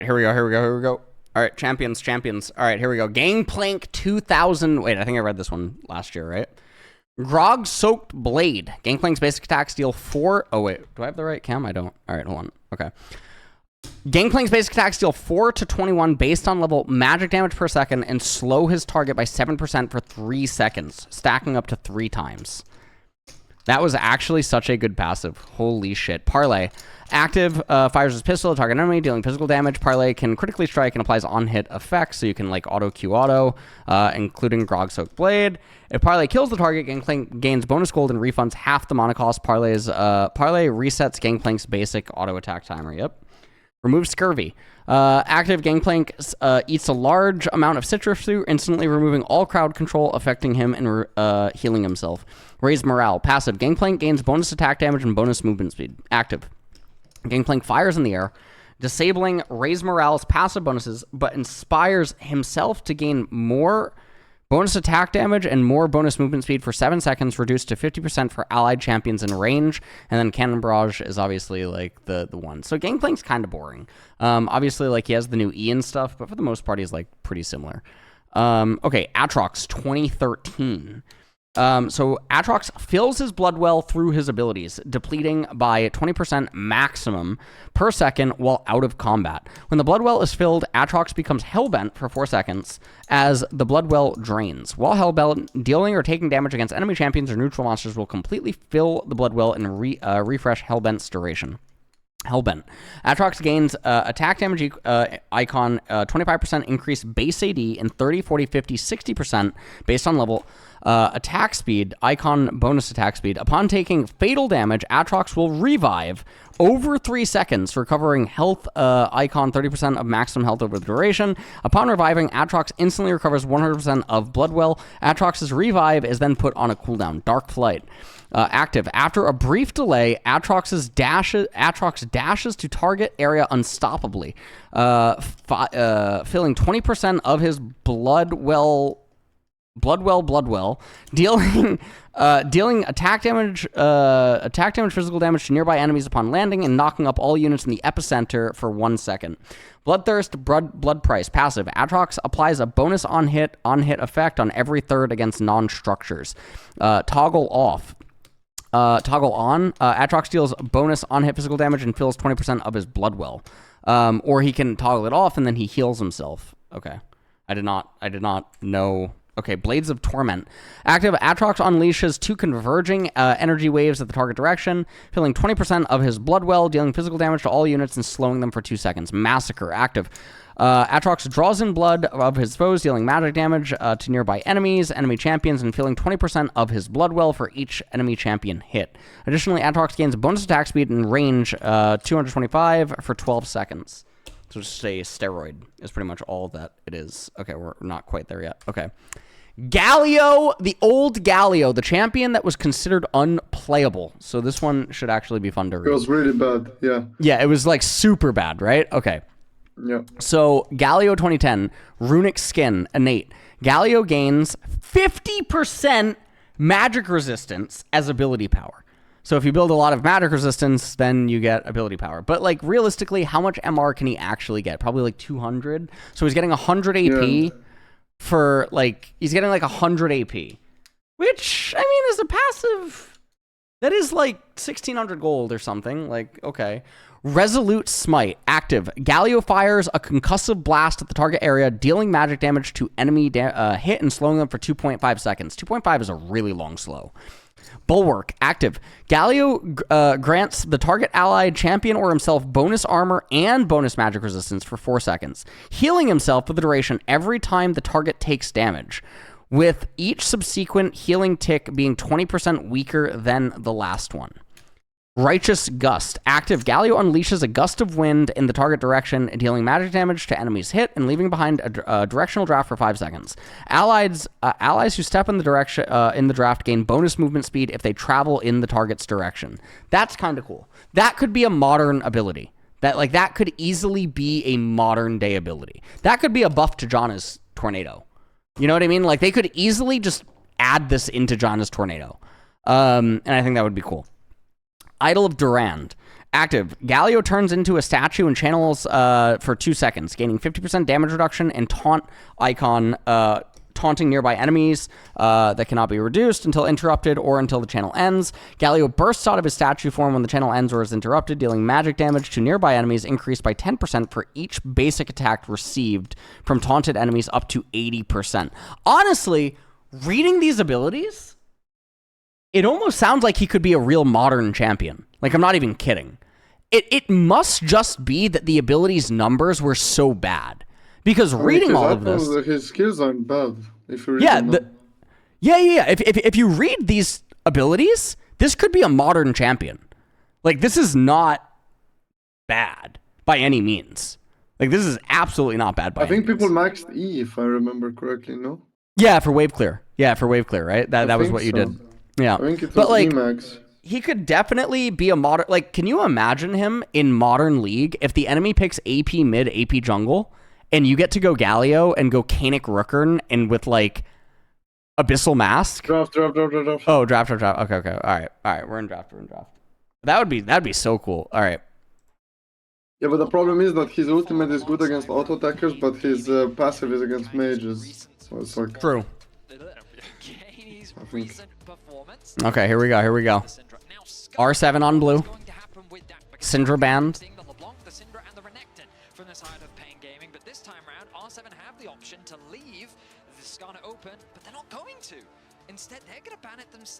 Here we go. All right, champions. All right, here we go. Gangplank 2000. Wait, I think I read this one last year, right? Grog-soaked blade. Gangplank's basic attacks deal 4... Oh, wait. Do I have the right cam? I don't. All right, hold on. Okay. Gangplank's basic attacks deal 4 to 21 based on level magic damage per second and slow his target by 7% for 3 seconds, stacking up to 3 times. That was actually such a good passive. Holy shit. Parlay. Active fires his pistol at target enemy, dealing physical damage. Parlay can critically strike and applies on-hit effects, so you can like auto-Q auto, including Grog-soaked blade. If Parlay kills the target, Gangplank gains bonus gold and refunds half the mana cost. Parlay resets Gangplank's basic auto attack timer. Yep. Remove scurvy. Active Gangplank eats a large amount of citrus fruit, instantly removing all crowd control, affecting him and healing himself. Raise morale. Passive. Gangplank gains bonus attack damage and bonus movement speed. Active. Gangplank fires in the air, disabling Raise Morale's passive bonuses, but inspires himself to gain more bonus attack damage and more bonus movement speed for 7 seconds, reduced to 50% for allied champions in range. And then Cannon Barrage is obviously like the one. So Gangplank's kind of boring. Obviously, like he has the new E and stuff, but for the most part, he's like pretty similar. Okay, Atrox 2013. So Atrox fills his blood well through his abilities, depleting by 20% maximum per second while out of combat. When the blood well is filled, Atrox becomes hellbent for 4 seconds as the blood well drains. While hellbent, dealing or taking damage against enemy champions or neutral monsters will completely fill the blood well and refresh hellbent's duration. Hellbent. Atrox gains attack damage icon 25% increase base AD and 30, 40, 50, 60% based on level. Attack speed, icon bonus attack speed. Upon taking fatal damage, Atrox will revive over 3 seconds, recovering health icon 30% of maximum health over the duration. Upon reviving, Atrox instantly recovers 100% of Bloodwell. Atrox's revive is then put on a cooldown. Dark Flight. Active. After a brief delay, Atrox dashes to target area unstoppably, filling 20% of his Bloodwell, dealing attack damage, physical damage to nearby enemies upon landing, and knocking up all units in the epicenter for 1 second. Bloodthirst, blood price, passive. Atrox applies a bonus on-hit effect on every third against non-structures. Toggle off. Toggle on. Atrox deals bonus on-hit physical damage and fills 20% of his Bloodwell. Or he can toggle it off and then he heals himself. Okay. I did not know. Okay, Blades of Torment. Active, Atrox unleashes 2 converging energy waves at the target direction, filling 20% of his Bloodwell, dealing physical damage to all units and slowing them for 2 seconds. Massacre. Active. Atrox draws in blood of his foes, dealing magic damage to nearby enemies, enemy champions, and filling 20% of his Bloodwell for each enemy champion hit. Additionally, Atrox gains bonus attack speed and range 225 for 12 seconds. So just a steroid is pretty much all that it is. Okay, we're not quite there yet. Okay. Gallo, the old Gallo, the champion that was considered unplayable. So this one should actually be fun to read. It was really bad, yeah. Yeah, it was like super bad, right? Okay. Yeah. So Gallo 2010, Runic Skin, innate. Gallo gains 50% magic resistance as ability power. So if you build a lot of magic resistance, then you get ability power. But like realistically, how much MR can he actually get? Probably like 200. So he's getting 100 AP for like, he's getting like 100 AP, which I mean is a passive that is like 1600 gold or something. Like, okay. Resolute Smite. Active. Gallo fires a concussive blast at the target area, dealing magic damage to enemy hit and slowing them for 2.5 seconds. 2.5 is a really long slow. Bulwark. Active. Gallo grants the target allied champion or himself bonus armor and bonus magic resistance for 4 seconds, healing himself for the duration every time the target takes damage, with each subsequent healing tick being 20% weaker than the last one. Righteous Gust. Active. Gallo unleashes a gust of wind in the target direction, dealing magic damage to enemies hit and leaving behind a directional draft for 5 seconds. Allies who step in the direction in the draft gain bonus movement speed if they travel in the target's direction. That's kind of cool. That could be a modern ability. That could easily be a modern day ability. That could be a buff to Janna's Tornado. You know what I mean? Like they could easily just add this into Janna's Tornado. And I think that would be cool. Idol of Durand. Active. Gallo turns into a statue and channels for 2 seconds, gaining 50% damage reduction and taunt icon, taunting nearby enemies that cannot be reduced until interrupted or until the channel ends. Gallo bursts out of his statue form when the channel ends or is interrupted, dealing magic damage to nearby enemies increased by 10% for each basic attack received from taunted enemies up to 80%. Honestly, reading these abilities, it almost sounds like he could be a real modern champion. Like, I'm not even kidding. It must just be that the abilities numbers were so bad. Because reading all of this... His skills aren't bad, if you read them. Yeah. If you read these abilities, this could be a modern champion. Like, this is not bad by any means. Like, this is absolutely not bad by any means. I think people maxed E, if I remember correctly, no? Yeah, for wave clear. Right? That was what you did. Yeah. I think it was E-max. He could definitely be a modern... Like, can you imagine him in Modern League if the enemy picks AP mid, AP jungle, and you get to go Gallo and go Kanik Rookern and with, like, Abyssal Mask? Draft. Oh, draft. Okay. All right. We're in draft. That'd be so cool. All right. Yeah, but the problem is that his ultimate is good against auto attackers, but his passive is against mages. So it's like... True. I think. Okay, here we go. R7 on blue. Syndra banned. From the side of Pain Gaming, but this time around, R7 have the option to leave the Skarner open, but they're not going to. Instead, they're going to ban it themselves.